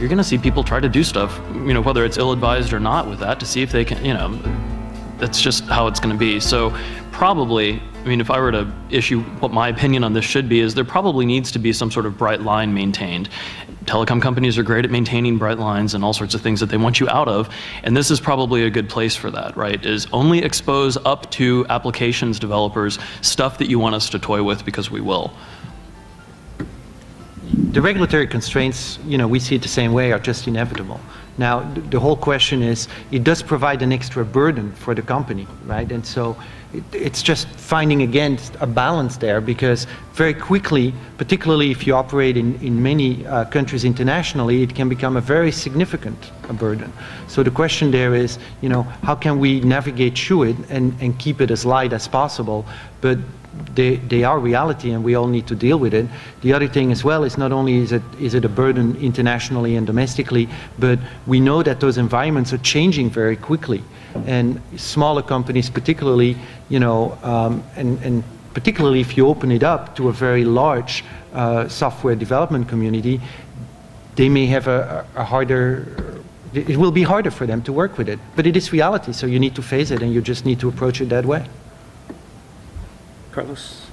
you're going to see people try to do stuff, whether it's ill-advised or not with that, to see if they can, that's just how it's going to be. So probably, if I were to issue what my opinion on this should be, is there probably needs to be some sort of bright line maintained. Telecom companies are great at maintaining bright lines and all sorts of things that they want you out of, and this is probably a good place for that, right? Is only expose up to applications developers stuff that you want us to toy with, because we will. The regulatory constraints, we see it the same way, are just inevitable. Now, the whole question is, it does provide an extra burden for the company, right? And so it's just finding, again, a balance there, because very quickly, particularly if you operate in many countries internationally, it can become a very significant burden. So the question there is, how can we navigate through it and keep it as light as possible? But they are reality, and we all need to deal with it. The other thing as well is, not only is it a burden internationally and domestically, but we know that those environments are changing very quickly. And smaller companies particularly, and particularly if you open it up to a very large software development community, they may have it will be harder for them to work with it. But it is reality, so you need to face it, and you just need to approach it that way. Carlos?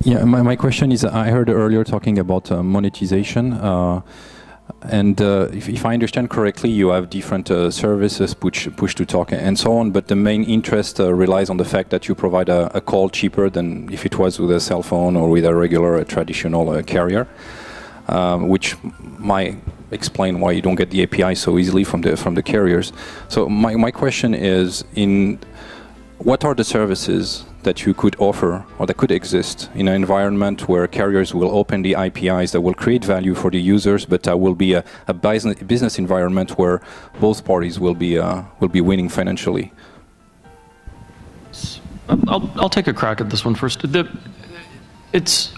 Yeah, my question is, I heard earlier talking about monetization, and if I understand correctly, you have different services, push to talk and so on, but the main interest relies on the fact that you provide a call cheaper than if it was with a cell phone or with a regular traditional carrier, which might explain why you don't get the API so easily from the carriers. So my question is, what are the services that you could offer, or that could exist in an environment where carriers will open the APIs, that will create value for the users, but that will be a business environment where both parties will be winning financially? I'll take a crack at this one first.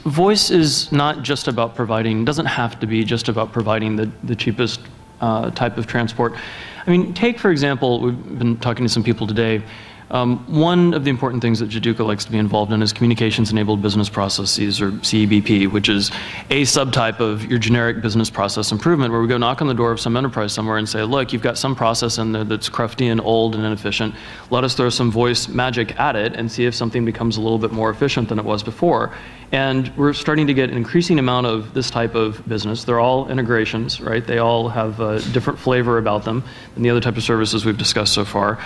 Voice is not just about providing, doesn't have to be just about providing the cheapest type of transport. Take, for example, we've been talking to some people today. One of the important things that Jaduka likes to be involved in is communications-enabled business processes, or CEBP, which is a subtype of your generic business process improvement, where we go knock on the door of some enterprise somewhere and say, look, you've got some process in there that's crufty and old and inefficient. Let us throw some voice magic at it and see if something becomes a little bit more efficient than it was before. And we're starting to get an increasing amount of this type of business. They're all integrations, right? They all have a different flavor about them than the other type of services we've discussed so far.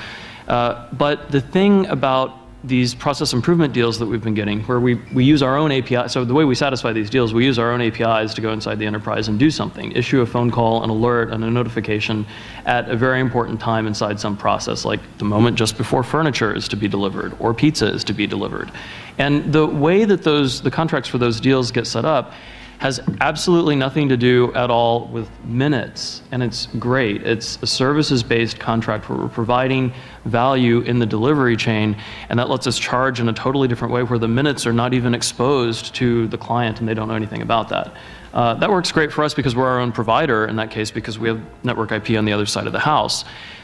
But the thing about these process improvement deals that we've been getting, where we use our own API, so the way we satisfy these deals, we use our own APIs to go inside the enterprise and do something, issue a phone call, an alert, and a notification at a very important time inside some process, like the moment just before furniture is to be delivered or pizza is to be delivered. And the way that the contracts for those deals get set up has absolutely nothing to do at all with minutes, and it's great. It's a services-based contract where we're providing value in the delivery chain, and that lets us charge in a totally different way, where the minutes are not even exposed to the client and they don't know anything about that. That works great for us because we're our own provider in that case, because we have network IP on the other side of the house.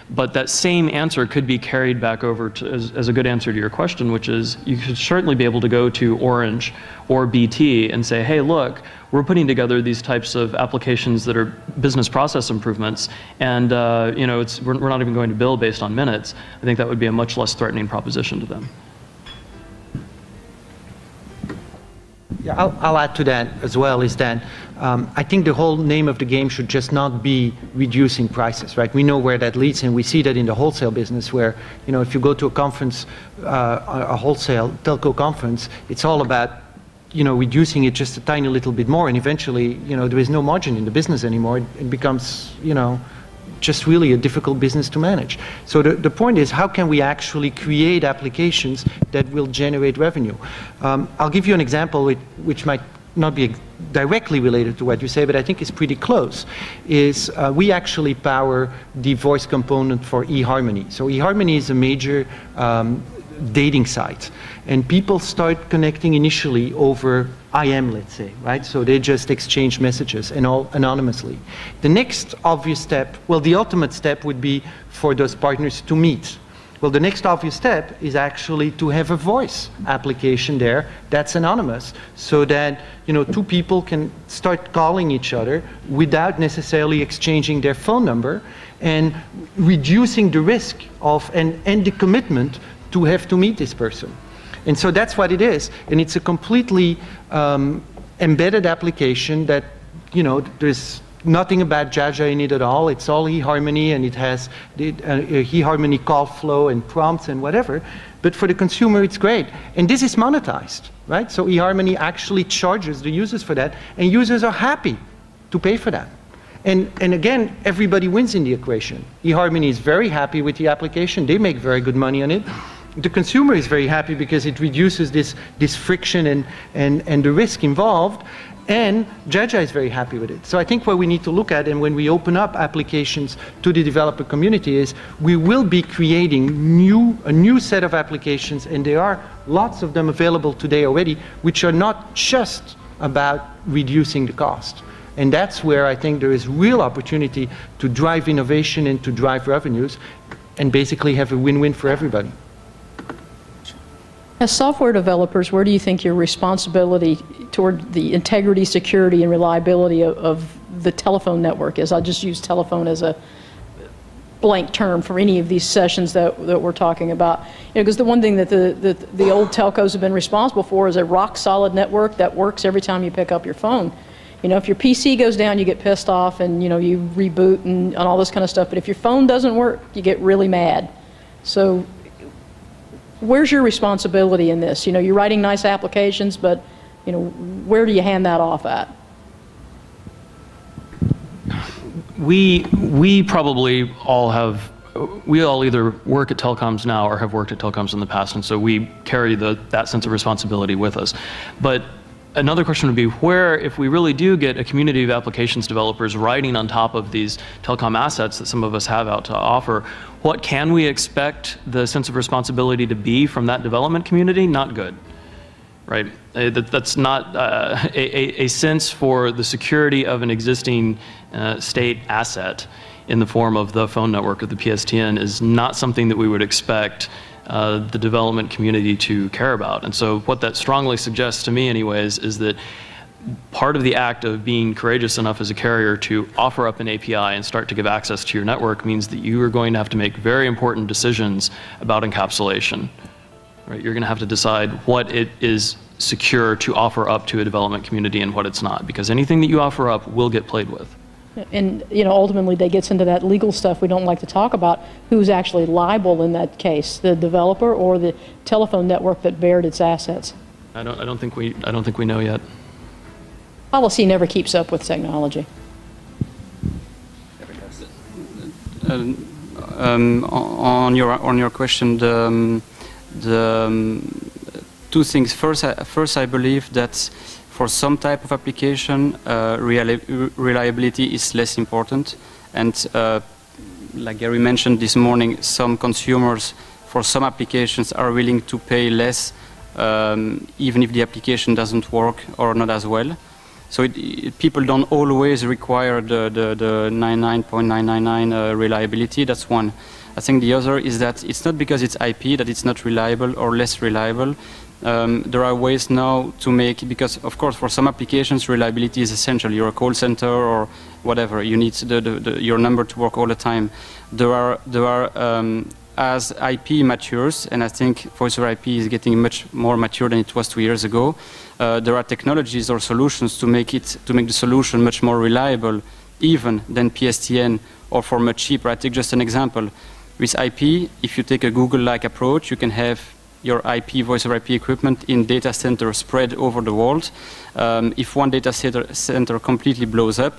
But that same answer could be carried back over to, as a good answer to your question, which is, you should certainly be able to go to Orange or BT and say, hey, look, we're putting together these types of applications that are business process improvements, and we're not even going to bill based on minutes. I think that would be a much less threatening proposition to them. Yeah, I'll add to that as well, is that I think the whole name of the game should just not be reducing prices, right? We know where that leads, and we see that in the wholesale business, where, if you go to a conference, a wholesale telco conference, it's all about, reducing it just a tiny little bit more, and eventually, there is no margin in the business anymore. It becomes, just really a difficult business to manage. So the point is, how can we actually create applications that will generate revenue? I'll give you an example which might not be directly related to what you say, but I think is pretty close, is we actually power the voice component for eHarmony. So eHarmony is a major dating site, and people start connecting initially over IM, let's say, right? So they just exchange messages, and all anonymously. The next obvious step, well, the ultimate step would be for those partners to meet. Well, the next obvious step is actually to have a voice application there that's anonymous, so that two people can start calling each other without necessarily exchanging their phone number, and reducing the risk of and the commitment to have to meet this person. And so that's what it is, and it's a completely embedded application that there's nothing about Jaja in it at all. It's all eHarmony, and it has the eHarmony call flow and prompts and whatever. But for the consumer, it's great. And this is monetized, right? So eHarmony actually charges the users for that, and users are happy to pay for that. And again, everybody wins in the equation. eHarmony is very happy with the application. They make very good money on it. The consumer is very happy because it reduces this friction and the risk involved. And Jaja is very happy with it. So I think what we need to look at, and when we open up applications to the developer community, is we will be creating a new set of applications, and there are lots of them available today already, which are not just about reducing the cost. And that's where I think there is real opportunity to drive innovation and to drive revenues, and basically have a win-win for everybody. As software developers, where do you think your responsibility toward the integrity, security, and reliability of the telephone network is? I'll just use telephone as a blank term for any of these sessions that we're talking about. Because the one thing that the old telcos have been responsible for is a rock-solid network that works every time you pick up your phone. If your PC goes down, you get pissed off and you reboot and all this kind of stuff. But if your phone doesn't work, you get really mad. So where's your responsibility in this? You're writing nice applications, but where do you hand that off at? We probably all either work at Telecoms now or have worked at Telecoms in the past, and so we carry that sense of responsibility with us. But another question would be, if we really do get a community of applications developers riding on top of these telecom assets that some of us have out to offer, what can we expect the sense of responsibility to be from that development community? Not good, right? That's not a sense for the security of an existing state asset in the form of the phone network of the PSTN is not something that we would expect the development community to care about. And so what that strongly suggests to me anyways is that part of the act of being courageous enough as a carrier to offer up an API and start to give access to your network means that you are going to have to make very important decisions about encapsulation. Right? You're going to have to decide what it is secure to offer up to a development community and what it's not, because anything that you offer up will get played with. And ultimately that gets into that legal stuff we don't like to talk about. Who's actually liable in that case, the developer or the telephone network that bared its assets? I don't think we know yet. Policy never keeps up with technology. On your question, the two things. First, I believe that for some type of application, reliability is less important. And like Gary mentioned this morning, some consumers for some applications are willing to pay less even if the application doesn't work or not as well. So people don't always require the 99.999 reliability. That's one. I think the other is that it's not because it's IP that it's not reliable or less reliable. There are ways now to make, because of course for some applications reliability is essential. You're a call center or whatever, you need your number to work all the time. There are as IP matures, and I think voice over IP is getting much more mature than it was 2 years ago, there are technologies or solutions to make the solution much more reliable even than PSTN, or for much cheaper. I take just an example. With IP, if you take a Google-like approach, you can have your IP, voice over IP equipment in data centers spread over the world. If one data center completely blows up,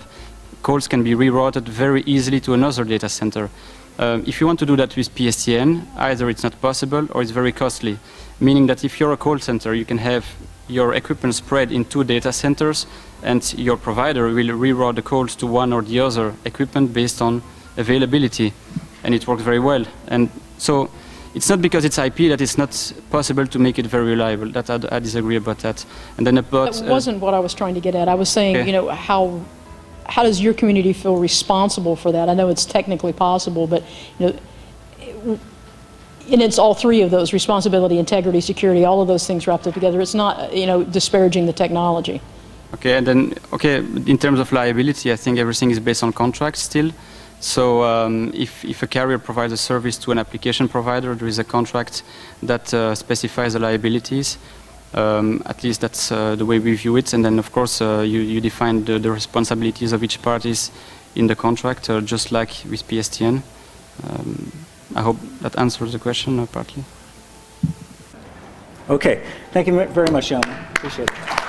calls can be rerouted very easily to another data center. If you want to do that with PSTN, either it's not possible or it's very costly, meaning that if you're a call center, you can have your equipment spread in 2 data centers, and your provider will reroute the calls to one or the other equipment based on availability, and it works very well. And so it's not because it's IP that it's not possible to make it very reliable. That I disagree about that. And then about that wasn't what I was trying to get at. I was saying, okay. How does your community feel responsible for that? I know it's technically possible, but and it's all three of those: responsibility, integrity, security. All of those things wrapped up together. It's not, you know, disparaging the technology. Okay, and then in terms of liability, I think everything is based on contracts still. So if a carrier provides a service to an application provider, there is a contract that specifies the liabilities. At least that's the way we view it. And then, of course, you define the responsibilities of each parties in the contract, just like with PSTN. I hope that answers the question partly. Okay. Thank you very much, gentlemen. Appreciate it.